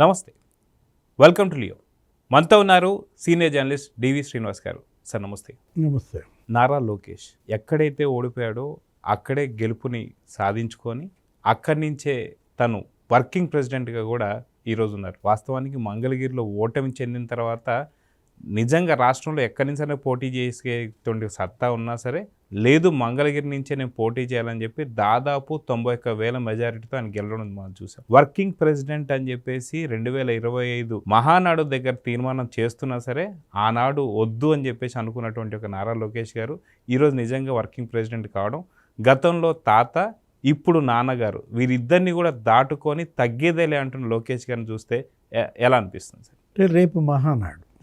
నమస్తే, welcome to Leo. మనతో ఉన్నారు సీనియర్ జర్నలిస్ట్ డివి శ్రీనివాస్ గారు. సార్ నమస్తే. నమస్తే. నారా లోకేష్ ఎక్కడైతే ఓడిపోయాడో అక్కడే గెలుపుని సాధించుకొని అక్కడి నుంచే తను వర్కింగ్ ప్రెసిడెంట్గా కూడా ఈరోజు ఉన్నారు. వాస్తవానికి మంగళగిరిలో ఓటమి చెందిన తర్వాత నిజంగా రాష్ట్రంలో ఎక్కడి నుంచైనా పోటీ చేసేటువంటి సత్తా ఉన్నా సరే లేదు, మంగళగిరి నుంచే నేను పోటీ చేయాలని చెప్పి దాదాపు 91,000 మెజారిటీతో ఆయన గెలవడం మనం చూసాం. వర్కింగ్ ప్రెసిడెంట్ అని చెప్పేసి 2025 మహానాడు దగ్గర తీర్మానం చేస్తున్నా సరే ఆనాడు వద్దు అని చెప్పేసి అనుకున్నటువంటి ఒక నారా లోకేష్ గారు ఈరోజు నిజంగా వర్కింగ్ ప్రెసిడెంట్ కావడం, గతంలో తాత ఇప్పుడు నాన్నగారు వీరిద్దరిని కూడా దాటుకొని తగ్గేదేలే అంటున్న లోకేష్ గారిని చూస్తే ఎలా అనిపిస్తుంది సార్?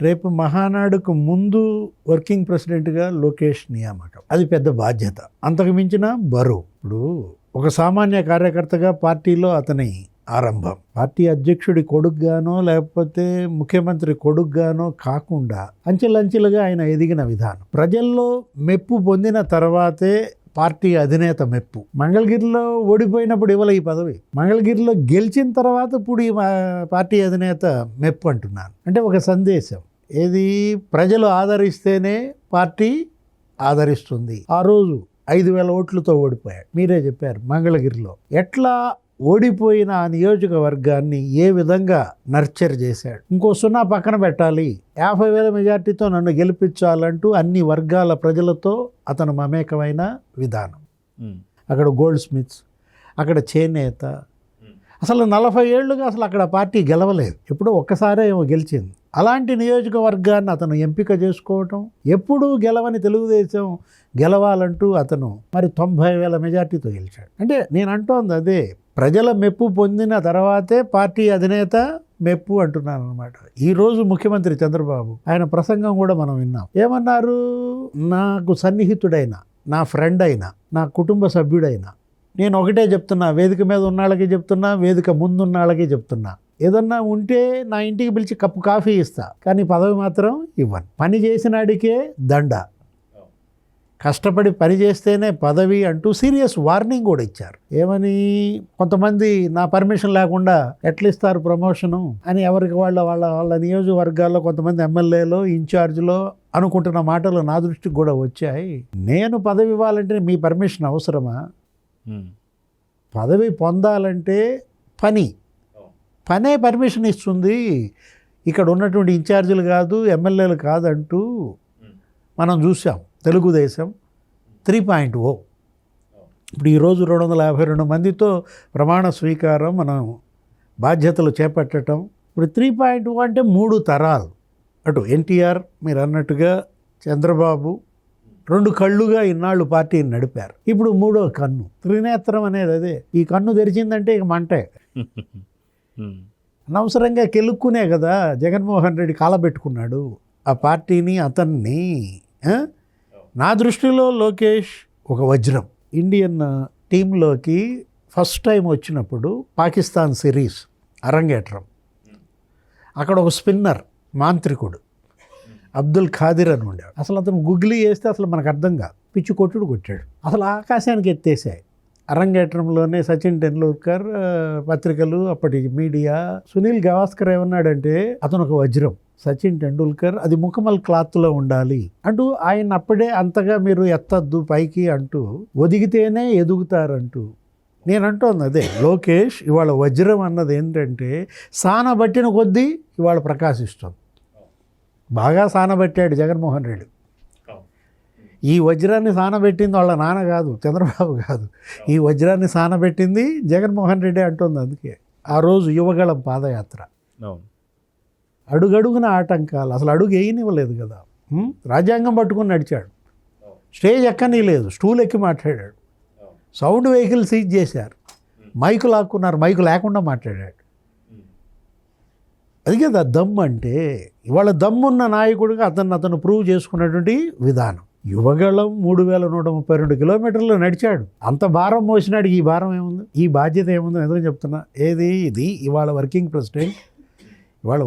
రేపు మహానాడుకు ముందు వర్కింగ్ ప్రెసిడెంట్గా లోకేష్ నియామకం, అది పెద్ద బాధ్యత, అంతకు మించిన బరువు. ఇప్పుడు ఒక సామాన్య కార్యకర్తగా పార్టీలో అతని ఆరంభం, పార్టీ అధ్యక్షుడి కొడుకుగానో లేకపోతే ముఖ్యమంత్రి కొడుకుగానో కాకుండా అంచెలంచెలుగా ఆయన ఎదిగిన విధానం, ప్రజల్లో మెప్పు పొందిన తర్వాతే పార్టీ అధినేత మెప్పు. మంగళగిరిలో ఓడిపోయినప్పుడు ఇవ్వలే ఈ పదవి, మంగళగిరిలో గెలిచిన తర్వాత ఇప్పుడు ఈ పార్టీ అధినేత మెప్పు అంటున్నాను. అంటే ఒక సందేశం, ఏది ప్రజలు ఆదరిస్తేనే పార్టీ ఆదరిస్తుంది. ఆ రోజు 5,000 ఓట్లతో ఓడిపోయాడు, మీరే చెప్పారు. మంగళగిరిలో ఎట్లా ఓడిపోయిన ఆ నియోజకవర్గాన్ని ఏ విధంగా నర్చర్ చేశాడు. ఇంకో 0 పక్కన పెట్టాలి, 50,000 మెజార్టీతో నన్ను గెలిపించాలంటూ అన్ని వర్గాల ప్రజలతో అతను మమేకమైన విధానం. అక్కడ గోల్డ్ స్మిత్స్, అక్కడ చేనేత, అసలు 40 ఏళ్లుగా అసలు అక్కడ పార్టీ గెలవలేదు, ఎప్పుడో ఒక్కసారే ఏమో గెలిచింది. అలాంటి నియోజకవర్గాన్ని అతను ఎంపిక చేసుకోవటం, ఎప్పుడూ గెలవని తెలుగుదేశం గెలవాలంటూ అతను మరి 90,000 మెజార్టీతో గెలిచాడు. అంటే నేను అంటోంది అదే, ప్రజల మెప్పు పొందిన తర్వాతే పార్టీ అధినేత మెప్పు అంటున్నాను అనమాట. ఈరోజు ముఖ్యమంత్రి చంద్రబాబు ఆయన ప్రసంగం కూడా మనం విన్నాం. ఏమన్నారు? నాకు సన్నిహితుడైన, నా ఫ్రెండ్ అయినా, నా కుటుంబ సభ్యుడైనా నేను ఒకటే చెప్తున్నా, వేదిక మీద ఉన్న వాళ్ళకి చెప్తున్నా, వేదిక ముందున్న వాళ్ళకి చెప్తున్నా, ఏదన్నా ఉంటే నా ఇంటికి పిలిచి కప్పు కాఫీ ఇస్తా, కానీ పదవి మాత్రం ఇవ్వను. పని చేసినాడికే దండ, కష్టపడి పని చేస్తేనే పదవి అంటూ సీరియస్ వార్నింగ్ కూడా ఇచ్చారు. ఏమని? కొంతమంది నా పర్మిషన్ లేకుండా ఎట్లా ఇస్తారు ప్రమోషను అని ఎవరికి వాళ్ళ నియోజకవర్గాల్లో కొంతమంది ఎమ్మెల్యేలో ఇన్ఛార్జ్లో అనుకుంటున్న మాటలు నా దృష్టికి కూడా వచ్చాయి. నేను పదవి ఇవ్వాలంటే మీ పర్మిషన్ అవసరమా? పదవి పొందాలంటే పనే పర్మిషన్ ఇస్తుంది, ఇక్కడ ఉన్నటువంటి ఇన్ఛార్జీలు కాదు, ఎమ్మెల్యేలు కాదంటూ మనం చూసాం. తెలుగుదేశం 3.0 ఇప్పుడు ఈరోజు 252 మందితో ప్రమాణ స్వీకారం, మనం బాధ్యతలు చేపట్టడం. ఇప్పుడు 3.0 అంటే 3 తరాలు, అటు ఎన్టీఆర్ మీరు అన్నట్టుగా, చంద్రబాబు 2 కళ్ళుగా ఇన్నాళ్ళు పార్టీని నడిపారు. ఇప్పుడు 3వ కన్ను, త్రినేత్రం అనేది అదే. ఈ కన్ను తెరిచిందంటే ఇక మంటే. అనవసరంగా కెలుక్కునే కదా జగన్మోహన్ రెడ్డి కాలబెట్టుకున్నాడు ఆ పార్టీని, అతన్ని. నా దృష్టిలో లోకేష్ ఒక వజ్రం. ఇండియన్ టీంలోకి ఫస్ట్ టైం వచ్చినప్పుడు పాకిస్తాన్ సిరీస్ అరంగేట్రం, అక్కడ ఒక స్పిన్నర్ మాంత్రికుడు అబ్దుల్ ఖాదిర్ అని ఉండేవాడు. అసలు అతను గుగ్లీ వేస్తే అసలు మనకు అర్థం కాదు, పిచ్చి కొట్టాడు, అసలు ఆకాశానికి ఎత్తేసాయి. అరంగేట్రంలోనే సచిన్ టెండూల్కర్, పత్రికలు, అప్పటి మీడియా, సునీల్ గవాస్కర్ ఏమన్నాడంటే అతను ఒక వజ్రం, సచిన్ టెండూల్కర్ అది ముఖమల్ క్లాత్లో ఉండాలి అంటూ ఆయన అప్పుడే అంతగా మీరు ఎత్తద్దు పైకి అంటూ, ఒదిగితేనే ఎదుగుతారంటూ. నేను అంటోంది అదే, లోకేష్ ఇవాళ వజ్రం అన్నది ఏంటంటే సానబట్టిన కొద్దీ ఇవాళ ప్రకాశిస్తుంది. బాగా సానబట్టాడు జగన్మోహన్ రెడ్డి. ఈ వజ్రాన్ని సానబెట్టింది వాళ్ళ నాన్న కాదు, చంద్రబాబు కాదు, ఈ వజ్రాన్ని సానబెట్టింది జగన్మోహన్ రెడ్డి అంటుంది. అందుకే ఆ రోజు యువగళం పాదయాత్ర అడుగడుగున ఆటంకాలు, అసలు అడుగు వేయనివ్వలేదు కదా. రాజ్యాంగం పట్టుకుని నడిచాడు, స్టేజ్ ఎక్కని లేదు, స్టూల్ ఎక్కి మాట్లాడాడు, సౌండ్ వెహికల్ సీజ్ చేశారు, మైకు లాక్కున్నారు, మైకు లేకుండా మాట్లాడాడు. అది కదా దమ్ము అంటే. ఇవాళ దమ్మున్న నాయకుడిగా అతను ప్రూవ్ చేసుకున్నటువంటి విధానం. యువగళం 3,132 కిలోమీటర్లు నడిచాడు, అంత భారం మోసినాడు. ఈ భారం ఏముంది, ఈ బాధ్యత ఏముందో ఎందుకు చెప్తున్నా. ఇది ఇవాళ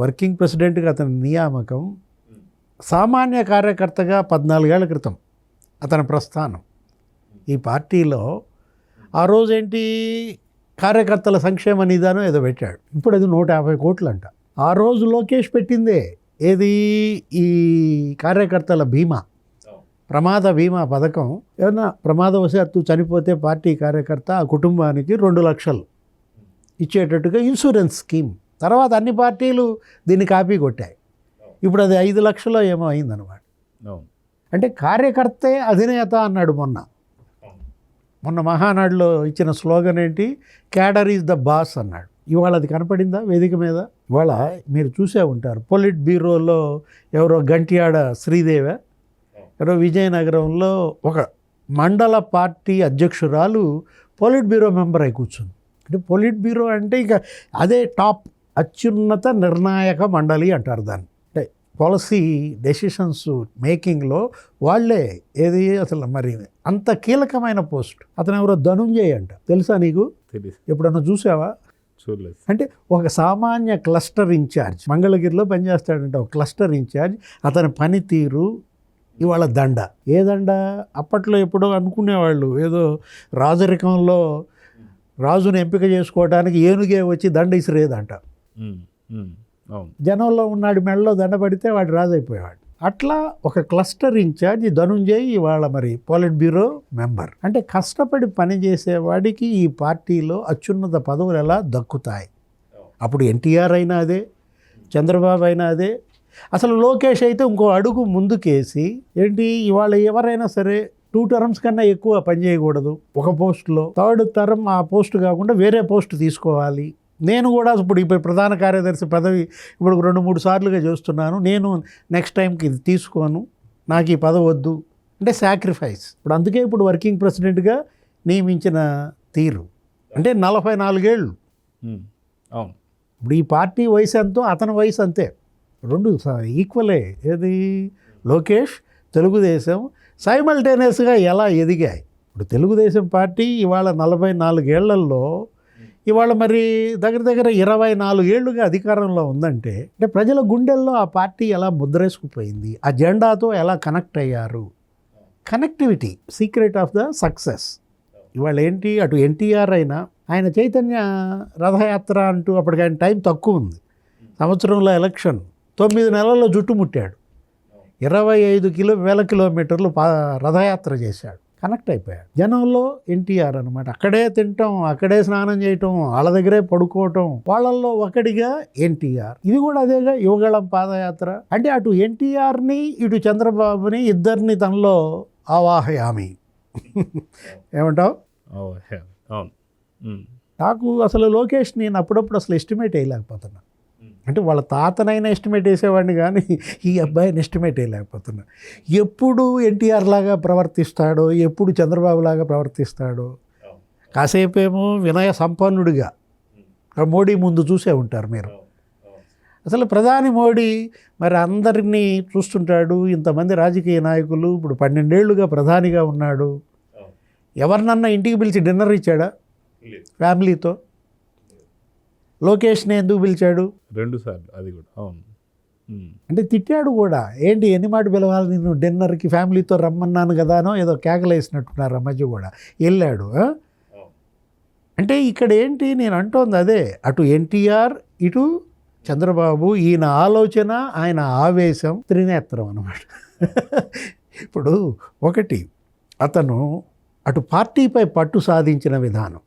వర్కింగ్ ప్రెసిడెంట్గా అతని నియామకం. సామాన్య కార్యకర్తగా 14 ఏళ్ల క్రితం అతని ప్రస్థానం ఈ పార్టీలో. ఆ రోజేంటి, కార్యకర్తల సంక్షేమ నిధానం ఏదో పెట్టాడు. ఇప్పుడు అది 150 కోట్లు అంట. ఆ రోజు లోకేష్ పెట్టిందే ఏది, ఈ కార్యకర్తల బీమా, ప్రమాద బీమా పథకం. ఏమన్నా ప్రమాదవశాత్తు చనిపోతే పార్టీ కార్యకర్త ఆ కుటుంబానికి 2 లక్షలు ఇచ్చేటట్టుగా ఇన్సూరెన్స్ స్కీమ్. తర్వాత అన్ని పార్టీలు దీన్ని కాపీ కొట్టాయి. ఇప్పుడు అది 5 లక్షలో ఏమో అయిందనమాట. అంటే కార్యకర్తే అధినేత అన్నాడు మొన్న మహానాడులో ఇచ్చిన స్లోగన్ ఏంటి, క్యాడర్ ఈజ్ ద బాస్ అన్నాడు. ఇవాళ అది కనపడిందా వేదిక మీద? ఇవాళ మీరు చూసే ఉంటారు, పొలిట్ బ్యూరోలో ఎవరో గంట్యాడ శ్రీదేవి, ఎవరో విజయనగరంలో ఒక మండల పార్టీ అధ్యక్షురాలు పొలిట్ బ్యూరో మెంబర్ అయి కూర్చుంది. అంటే పొలిట్ బ్యూరో అంటే ఇక అదే టాప్, అత్యున్నత నిర్ణాయక మండలి అంటారు దాన్ని. అంటే పాలసీ డెసిషన్స్ మేకింగ్లో వాళ్ళే ఏది అసలు మరి అంత కీలకమైన పోస్ట్. అతను ఎవరో ధనుంజయ్ అంట, తెలుసా నీకు? ఎప్పుడన్నా చూసావా? చూడలేదు. అంటే ఒక సామాన్య క్లస్టర్ ఇన్ఛార్జ్, మంగళగిరిలో పనిచేస్తాడంట ఒక క్లస్టర్ ఇన్ఛార్జ్. అతని పనితీరు ఇవాళ దండ. ఏ దండ? అప్పట్లో ఎప్పుడో అనుకునేవాళ్ళు ఏదో రాజరికంలో రాజును ఎంపిక చేసుకోవడానికి ఏనుగే వచ్చి దండ ఇసిరేదంట. జనంలో ఉన్నాడు మెడలో దండ పడితే వాడు రాజు అయిపోయేవాడు. అట్లా ఒక క్లస్టర్ ఇన్ఛార్జ్ ధనుంజయ్ ఇవాళ మరి పొలిట్ బ్యూరో మెంబర్. అంటే కష్టపడి పనిచేసేవాడికి ఈ పార్టీలో అత్యున్నత పదవులు ఎలా దక్కుతాయి? అప్పుడు ఎన్టీఆర్ అయినా అదే, చంద్రబాబు అయినా అదే. అసలు లోకేష్ అయితే ఇంకో అడుగు ముందుకేసి ఏంటి, ఇవాళ ఎవరైనా సరే 2 టర్మ్స్ కన్నా ఎక్కువ పనిచేయకూడదు ఒక పోస్టులో. 3rd టర్మ్ ఆ పోస్ట్ కాకుండా వేరే పోస్ట్ తీసుకోవాలి. నేను కూడా ఇప్పుడు ప్రధాన కార్యదర్శి పదవి ఇప్పుడు 2-3 సార్లుగా చేస్తున్నాను, నేను నెక్స్ట్ టైంకి ఇది తీసుకోను, నాకు ఈ పదవి వద్దు అంటే సాక్రిఫైస్. ఇప్పుడు అందుకే ఇప్పుడు వర్కింగ్ ప్రెసిడెంట్గా నియమించిన తీరు అంటే 44 ఏళ్ళు. అవును. ఇప్పుడు ఈ పార్టీ వయసు ఎంతో అతని వయసు అంతే, 2 ఈక్వలే. ఏది లోకేష్, తెలుగుదేశం సైమల్టేనియస్గా ఎలా ఎదిగాయి. ఇప్పుడు తెలుగుదేశం పార్టీ ఇవాళ 44 ఏళ్లలో ఇవాళ మరి దగ్గర 24 ఏళ్ళుగా అధికారంలో ఉందంటే అంటే ప్రజల గుండెల్లో ఆ పార్టీ ఎలా ముద్రేసుకుపోయింది, ఆ జెండాతో ఎలా కనెక్ట్ అయ్యారు. Connectivity secret of the success. ఇవాళ ఏంటి, అటు ఎన్టీఆర్ అయినా ఆయన చైతన్య రథయాత్ర అంటూ అప్పటికి ఆయన టైం తక్కువ ఉంది, సంవత్సరంలో ఎలక్షన్, 9 నెలల్లో జుట్టుముట్టాడు, 25,000 కిలోమీటర్లు రథయాత్ర చేశాడు, కనెక్ట్ అయిపోయాడు జనంలో. ఎన్టీఆర్ అనమాట. అక్కడే తినటం, అక్కడే స్నానం చేయటం, వాళ్ళ దగ్గరే పడుకోవటం, వాళ్ళల్లో ఒకటిగా ఎన్టీఆర్. ఇది కూడా అదేగా యువగళం పాదయాత్ర. అంటే అటు ఎన్టీఆర్ని ఇటు చంద్రబాబుని ఇద్దరిని తనలో ఆవాహయామి. ఏమంటావు? నాకు అసలు లోకేష్ నేను అప్పుడప్పుడు అసలు ఎస్టిమేట్ వేయలేకపోతున్నా. అంటే వాళ్ళ తాతనైనా ఎస్టిమేట్ వేసేవాడిని కానీ ఈ అబ్బాయిని ఎస్టిమేట్ వేయలేకపోతున్నా. ఎప్పుడు ఎన్టీఆర్ లాగా ప్రవర్తిస్తాడో, ఎప్పుడు చంద్రబాబు లాగా ప్రవర్తిస్తాడో. కాసేపేమో వినయ సంపన్నుడిగా మోడీ ముందు చూసే ఉంటారు మీరు. అసలు ప్రధాని మోడీ మరి అందరినీ చూస్తుంటాడు, ఇంతమంది రాజకీయ నాయకులు, ఇప్పుడు 12 ఏళ్లుగా ప్రధానిగా ఉన్నాడు. ఎవరినన్నా ఇంటికి పిలిచి డిన్నర్ ఇచ్చాడా ఫ్యామిలీతో? లోకేష్ని ఎందుకు పిలిచాడు? 2 సార్లు, అది కూడా. అవును. అంటే తిట్టాడు కూడా. ఏంటి ఎన్ని మాట పిలవాలి నేను డిన్నర్కి, ఫ్యామిలీతో రమ్మన్నాను కదానో ఏదో కేకలేసినట్టున్నారు ఆ మధ్య కూడా. వెళ్ళాడు. అంటే ఇక్కడ ఏంటి నేను అంటోంది అదే, అటు ఎన్టీఆర్ ఇటు చంద్రబాబు, ఈయన ఆలోచన ఆయన ఆవేశం త్రినేత్రం అన్నమాట. ఇప్పుడు ఒకటి అతను అటు పార్టీపై పట్టు సాధించిన విధానం,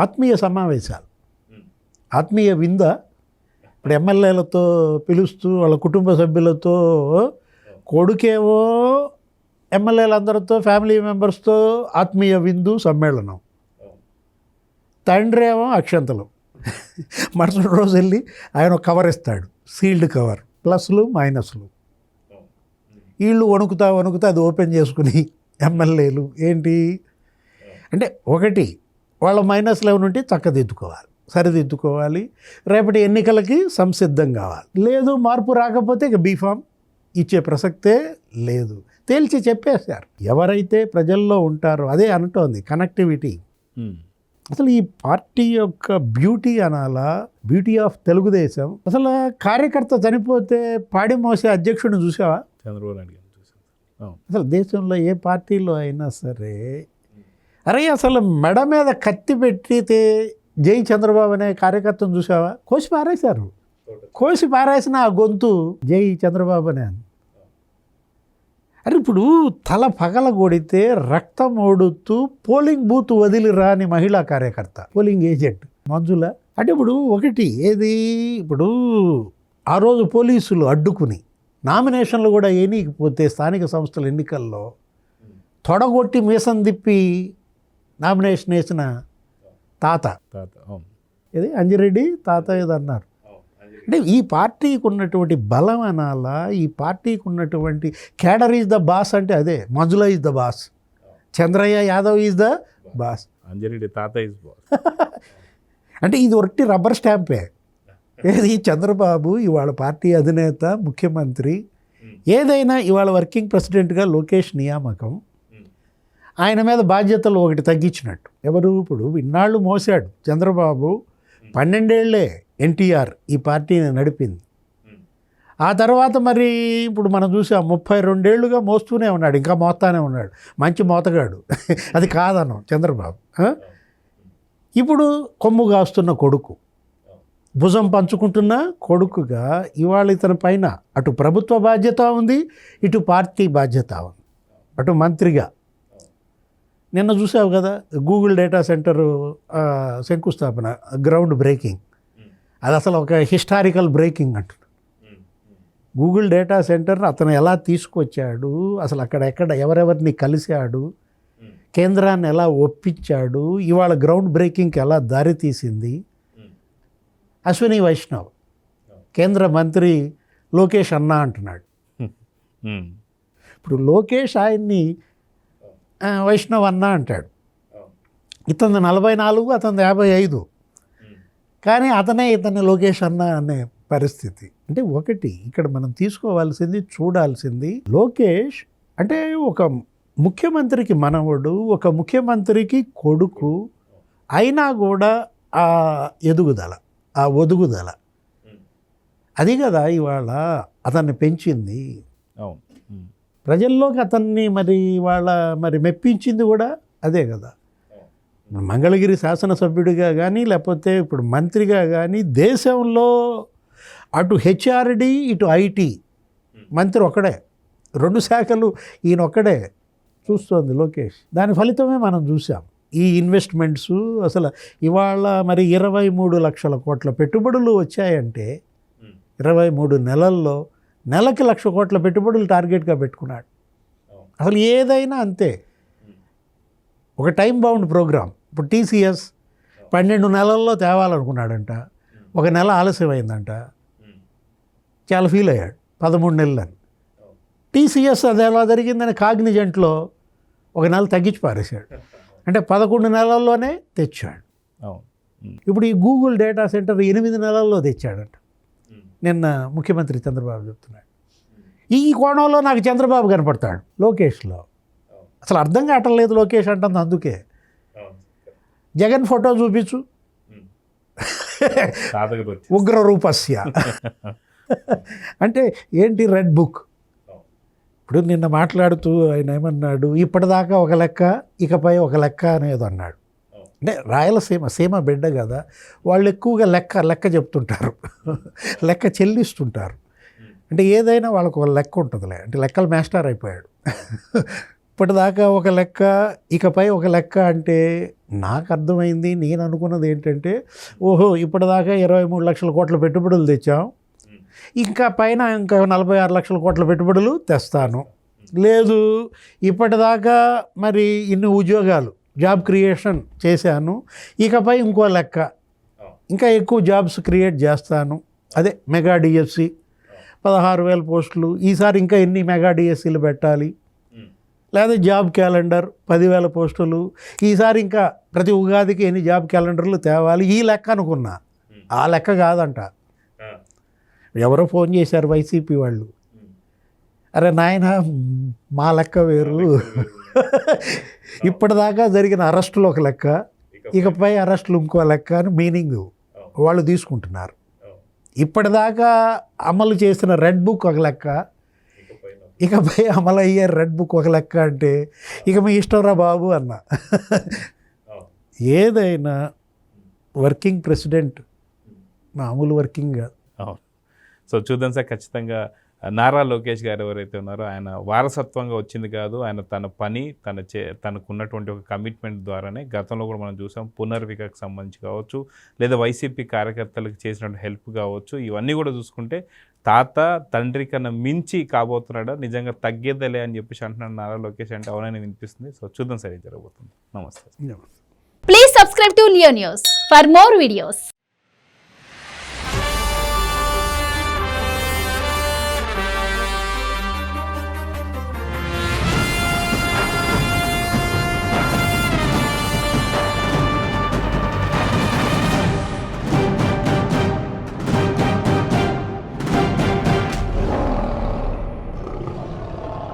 ఆత్మీయ సమావేశాలు, ఆత్మీయ వింద. ఇప్పుడు ఎమ్మెల్యేలతో పిలుస్తూ వాళ్ళ కుటుంబ సభ్యులతో, కొడుకేవో ఎమ్మెల్యేలందరితో ఫ్యామిలీ మెంబర్స్తో ఆత్మీయ విందు సమ్మేళనం, తండ్రి ఏమో అక్షంతలు. మరుసటి రోజు వెళ్ళి ఆయన ఒక కవర్ ఇస్తాడు, సీల్డ్ కవర్, ప్లస్లు మైనస్లు. వీళ్ళు వణుకుతా అది ఓపెన్ చేసుకుని ఎమ్మెల్యేలు ఏంటి అంటే ఒకటి వాళ్ళ మైనస్లు ఏమైనా ఉంటే చక్కదిద్దుకోవాలి, సరిదిద్దుకోవాలి, రేపటి ఎన్నికలకి సంసిద్ధం కావాలి. లేదు మార్పు రాకపోతే ఇక బీఫామ్ ఇచ్చే ప్రసక్తే లేదు, తేల్చి చెప్పేశారు. ఎవరైతే ప్రజల్లో ఉంటారో అదే అంటోంది కనెక్టివిటీ. అసలు ఈ పార్టీ యొక్క బ్యూటీ అనాలా, బ్యూటీ ఆఫ్ తెలుగుదేశం. అసలు కార్యకర్త చనిపోతే పాడి మోసే అధ్యక్షుడిని చూసావా? చంద్రబాబు నాయుడు గారిని చూసాను. అసలు దేశంలో ఏ పార్టీలో అయినా సరే అరే అసలు మెడ మీద కత్తి పెట్టితే జై చంద్రబాబు అనే కార్యకర్తను చూసావా? కోసి పారేశారు. కోసి పారేసిన ఆ గొంతు జై చంద్రబాబు అనే. అరే ఇప్పుడు తల పగల కొడితే రక్తం ఓడుతూ పోలింగ్ బూత్ వదిలి రాని మహిళా కార్యకర్త, పోలింగ్ ఏజెంట్ మంజుల. అంటే ఇప్పుడు ఒకటి ఏది, ఇప్పుడు ఆ రోజు పోలీసులు అడ్డుకుని నామినేషన్లు కూడా ఎన్నికపోతే స్థానిక సంస్థల ఎన్నికల్లో తొడగొట్టి మీసం తిప్పి నామినేషన్ వేసిన తాత ఇది అంజిరెడ్డి తాత ఏదో అన్నారు. అంటే ఈ పార్టీకి ఉన్నటువంటి బలం అనాలా, ఈ పార్టీకి ఉన్నటువంటి క్యాడర్ ఈజ్ ద బాస్ అంటే అదే. Manjula is the boss, Chandraiah Yadav is the boss, Anjireddy తాత ఈజ్ బాస్. అంటే ఇది ఒట్టి రబ్బర్ స్టాంపే. ఏది చంద్రబాబు ఇవాళ పార్టీ అధినేత, ముఖ్యమంత్రి, ఏదైనా ఇవాళ వర్కింగ్ ప్రెసిడెంట్గా లోకేష్ నియామకం, ఆయన మీద బాధ్యతలు ఒకటి తగ్గించినట్టు. ఎవరు ఇప్పుడు ఇన్నాళ్ళు మోసాడు చంద్రబాబు, 12 ఏళ్లే ఎన్టీఆర్ ఈ పార్టీని నడిపింది. ఆ తర్వాత మరి ఇప్పుడు మనం చూసాం 32 ఏళ్లుగా మోస్తూనే ఉన్నాడు, ఇంకా మోస్తానే ఉన్నాడు. మంచి మోతగాడు అది కాదనం చంద్రబాబు. ఇప్పుడు కొమ్ము కాస్తున్న కొడుకు, భుజం పంచుకుంటున్న కొడుకుగా ఇవాళ ఇతని పైన అటు ప్రభుత్వ బాధ్యత ఉంది, ఇటు పార్టీ బాధ్యత ఉంది. అటు మంత్రిగా నిన్న చూసావు కదా గూగుల్ డేటా సెంటర్ శంకుస్థాపన, గ్రౌండ్ బ్రేకింగ్. అది అసలు ఒక హిస్టారికల్ బ్రేకింగ్ అంటున్నాడు. గూగుల్ డేటా సెంటర్ని అతను ఎలా తీసుకొచ్చాడు, అసలు అక్కడెక్కడ ఎవరెవరిని కలిశాడు, కేంద్రాన్ని ఎలా ఒప్పించాడు, ఇవాళ గ్రౌండ్ బ్రేకింగ్కి ఎలా దారి తీసింది. అశ్విని వైష్ణవ్ కేంద్ర మంత్రి లోకేష్ అన్న అంటున్నాడు. ఇప్పుడు లోకేష్ ఆయన్ని వైష్ణవ్ అన్న అంటాడు. ఇతను 44, అతను 55, కానీ అతనే ఇతన్ని లోకేష్ అన్న అనే పరిస్థితి. అంటే ఒకటి ఇక్కడ మనం తీసుకోవాల్సింది, చూడాల్సింది, లోకేష్ అంటే ఒక ముఖ్యమంత్రికి మనవడు, ఒక ముఖ్యమంత్రికి కొడుకు అయినా కూడా ఆ ఎదుగుదల, ఆ ఒదుగుదల అది కదా ఇవాళ అతన్ని పెంచింది. ప్రజల్లోకి అతన్ని మరి ఇవాళ మరి మెప్పించింది కూడా అదే కదా. మంగళగిరి శాసనసభ్యుడిగా కానీ, లేకపోతే ఇప్పుడు మంత్రిగా కానీ, దేశంలో అటు హెచ్ఆర్డి ఇటు ఐటీ మంత్రి ఒక్కడే, 2 శాఖలు ఈయన ఒక్కడే చూస్తోంది లోకేష్. దాని ఫలితమే మనం చూసాం. ఈ ఇన్వెస్ట్మెంట్స్ అసలు ఇవాళ మరి 23 లక్షల కోట్ల పెట్టుబడులు వచ్చాయంటే 23 నెలల్లో నెలకి 1 లక్ష కోట్ల పెట్టుబడులు టార్గెట్గా పెట్టుకున్నాడు. అసలు ఏదైనా అంతే, ఒక టైం బౌండ్ ప్రోగ్రామ్. ఇప్పుడు టీసీఎస్ 12 నెలల్లో తేవాలనుకున్నాడంట, 1 నెల ఆలస్యమైందంట, చాలా ఫీల్ అయ్యాడు. 13 నెలలని టీసీఎస్ అది ఎలా జరిగిందని కాగ్నిజెంట్లో 1 నెల తగ్గించి పారేశాడు. అంటే 11 నెలల్లోనే తెచ్చాడు. ఇప్పుడు ఈ గూగుల్ డేటా సెంటర్ 8 నెలల్లో తెచ్చాడంట. నిన్న ముఖ్యమంత్రి చంద్రబాబు చెప్తున్నాడు. ఈ కోణంలో నాకు చంద్రబాబు కనపడతాడు లోకేష్లో. అసలు అర్థం కావట్లేదు లోకేష్ అంటుంది. అందుకే జగన్ ఫోటో చూపించు, ఉగ్ర రూపస్య అంటే ఏంటి, రెడ్ బుక్. ఇప్పుడు నిన్న మాట్లాడుతూ ఆయన ఏమన్నాడు, ఇప్పటిదాకా ఒక లెక్క, ఇకపై ఒక లెక్క అనేది అన్నాడు. అంటే సీమ బిడ్డ కదా, వాళ్ళు ఎక్కువగా లెక్క చెప్తుంటారు, లెక్క చెల్లిస్తుంటారు. అంటే ఏదైనా వాళ్ళకు ఒక లెక్క ఉంటుందిలే, అంటే లెక్కలు మాస్టర్ అయిపోయాడు. ఇప్పటిదాకా ఒక లెక్క, ఇకపై ఒక లెక్క అంటే నాకు అర్థమైంది, నేను అనుకున్నది ఏంటంటే, ఓహో ఇప్పటిదాకా 23 లక్షల కోట్ల పెట్టుబడులు తెచ్చాం, ఇంకా పైన ఇంకా 46 లక్షల కోట్ల పెట్టుబడులు తెస్తాను. లేదు ఇప్పటిదాకా మరి ఇన్ని ఉద్యోగాలు, జాబ్ క్రియేషన్ చేశాను, ఇకపై ఇంకో లెక్క, ఇంకా ఎక్కువ జాబ్స్ క్రియేట్ చేస్తాను, అదే మెగా డిఎస్సి 16,000 పోస్టులు, ఈసారి ఇంకా ఎన్ని మెగా డిఎస్సీలు పెట్టాలి, లేదా జాబ్ క్యాలెండర్ 10,000 పోస్టులు, ఈసారి ఇంకా ప్రతి ఉగాదికి ఎన్ని జాబ్ క్యాలెండర్లు తేవాలి, ఈ లెక్క అనుకున్నా. ఆ లెక్క కాదంట. ఎవరో ఫోన్ చేశారు వైసీపీ వాళ్ళు, అరే నాయన మా లెక్క వేరు, ఇప్పటిదాకా జరిగిన అరెస్టులు ఒక లెక్క, ఇకపై అరెస్టులు ఇంకో లెక్క అని మీనింగ్ వాళ్ళు తీసుకుంటున్నారు. ఇప్పటిదాకా అమలు చేసిన రెడ్ బుక్ ఒక లెక్క, ఇకపై అమలయ్యే రెడ్ బుక్ ఒక లెక్క అంటే ఇక మీ ఇష్టంరా బాబు అన్న. ఏదైనా వర్కింగ్ ప్రెసిడెంట్ మామూలు వర్కింగ్ కాదు. అవును. సో చూద్దాం సార్, ఖచ్చితంగా నారా లోకేష్ గారు ఎవరైతే ఉన్నారో ఆయన వారసత్వంగా వచ్చింది కాదు, ఆయన తన పని తనకున్నటువంటి ఒక కమిట్మెంట్ ద్వారానే గతంలో కూడా మనం చూసాం, పునర్వికకు సంబంధించి కావచ్చు, లేదా వైసీపీ కార్యకర్తలకు చేసినటువంటి హెల్ప్ కావచ్చు, ఇవన్నీ కూడా చూసుకుంటే తాత తండ్రి కన్నా మించి కాబోతున్నాడా, నిజంగా తగ్గేదలే అని చెప్పేసి అంటున్నాడు నారా లోకేష్ అంటే అవునని వినిపిస్తుంది. సో చూద్దాం సార్ ఏం జరగబోతుంది. నమస్తే. Please subscribe to Leo News for more videos.